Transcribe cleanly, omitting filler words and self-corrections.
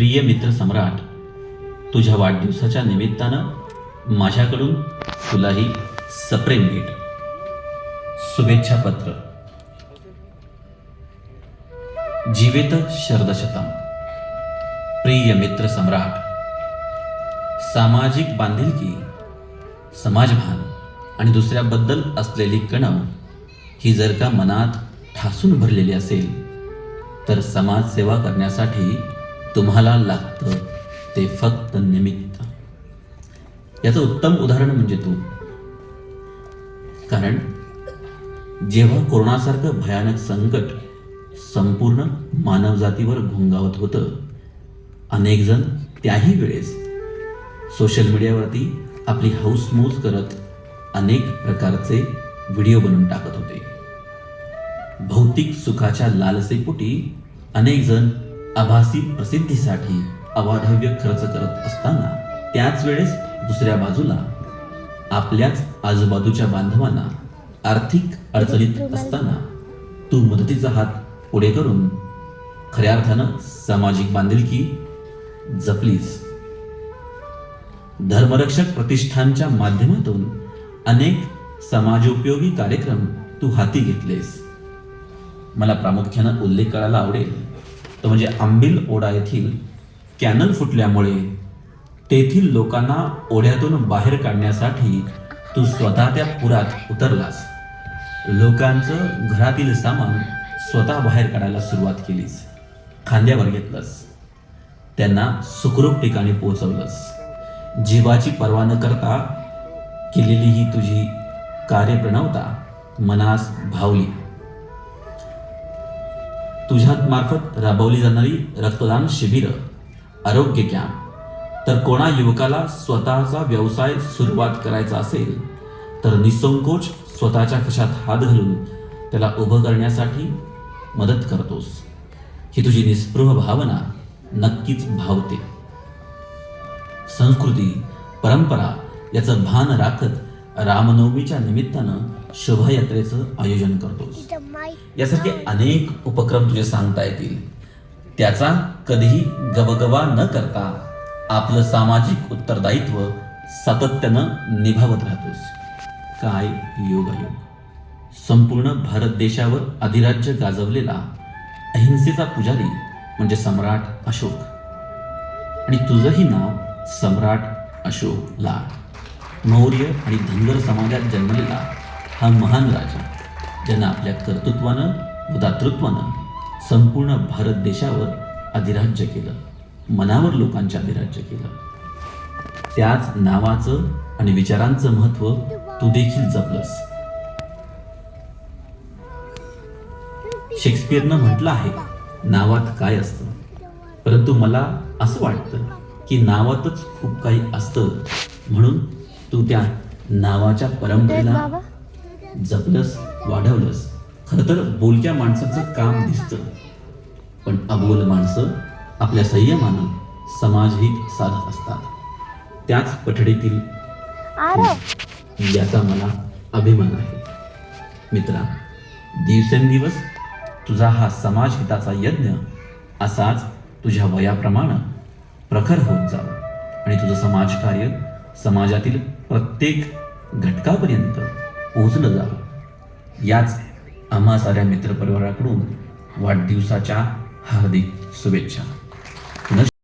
प्रिय मित्र सम्राट, तुझ्या वाढदिवसाच्या निमित्तानं माझ्याकडून तुलाही सप्रेम भेट. शुभेच्छा पत्र. जीवेत शरदशतम. प्रिय मित्र सम्राट, सामाजिक बांधिलकी, समाजभान आणि दुसऱ्याबद्दल असलेली कणव ही जर का मनात ठासून भरलेली असेल तर समाजसेवा करण्यासाठी तुम्हाला लागतं ते फक्त निमित्त. याचं उत्तम उदाहरण म्हणजे तू. कारण जेव्हा कोरोनासारखं भयानक संकट संपूर्ण मानवजातीवर घोंगावत होतं, अनेक जण त्याही वेळेस सोशल मीडियावरती आपली हौसमौज करत अनेक प्रकारचे व्हिडिओ बनवून टाकत होते. भौतिक सुखाच्या लालसेपोटी अनेक जण आभासी प्रसिद्धीसाठी अवाढव्य खर्च करत असताना, त्याच वेळेस दुसऱ्या बाजूला आपल्याच आजूबाजूच्या बांधवांना आर्थिक अडचणीत असताना तू मदतीचा हात पुढे करून खऱ्या अर्थानं सामाजिक बांधिलकी जपलीस. धर्मरक्षक प्रतिष्ठानच्या माध्यमातून अनेक समाजोपयोगी कार्यक्रम तू हाती घेतलेस. मला प्रामुख्यानं उल्लेख करायला आवडेल तो म्हणजे आंबील ओढा येथील कॅनल फुटल्यामुळे तेथील लोकांना ओढ्यातून बाहेर काढण्यासाठी तू स्वतः त्या पुरात उतरलास. लोकांचं घरातील सामान स्वतः बाहेर काढायला सुरुवात केलीस. खांद्यावर घेतलंस, त्यांना सुखरूप ठिकाणी पोहोचवलंस. जीवाची पर्वा न करता केलेली ही तुझी कार्यप्रणवता मनास भावली. तुझ्या मार्फत राबवली जाणारी रक्तदान शिबिरं, आरोग्य कॅम्प, तर कोणा युवकाला स्वतःचा व्यवसाय सुरुवात करायचा असेल तर निसंकोच स्वतःच्या खिशात हात घालून त्याला उभं करण्यासाठी मदत करतोस. ही तुझी निस्पृह भावना नक्कीच भावते. संस्कृती, परंपरा याचं भान राखत रामनवमीच्या निमित्तानं शोभायात्रेचं आयोजन करतोस. यासारखे अनेक उपक्रम तुझे सांगता येतील. त्याचा कधीही गबगबा न करता आपलं सामाजिक उत्तरदायित्व सातत्यानं निभावत राहतोस. काय योगायोग. संपूर्ण भारत देशावर अधिराज्य गाजवलेला अहिंसेचा पुजारी म्हणजे सम्राट अशोक. आणि तुझंही नाव सम्राट अशोक लाड. मौर्य आणि धनगर समाजात जन्मलेला हा महान राजा, ज्यानं आपल्या कर्तृत्वानं व दातृत्वानं संपूर्ण भारत देशावर अधिराज्य केलं, मनावर लोकांच्या अधिराज्य केलं. त्याच नावाचं आणि विचारांचं महत्त्व तू देखील जपलंस. शेक्सपियरनं म्हटलं आहे, नावात काय असतं, परंतु मला असं वाटतं की नावातच खूप काही असतं. म्हणून तू त्या नावाच्या परंपरेला जपलंस, वाढवलंस. खरं तर बोलक्या माणसाचं काम दिसतं, पण अबोल माणसं आपल्या संयमानं समाजहित साधत असतात. त्याच पठडीतील याचा मला अभिमान आहे. मित्रा, दिवसेंदिवस तुझा हा समाजहिताचा यज्ञ असाच तुझ्या वयाप्रमाणे प्रखर होत जावं आणि तुझं समाजकार्य समाजातील प्रत्येक घटकापर्यंत पोहोचलं जावं. याच आम्हा साऱ्या मित्रपरिवाराकडून वाढदिवसाच्या हार्दिक शुभेच्छा.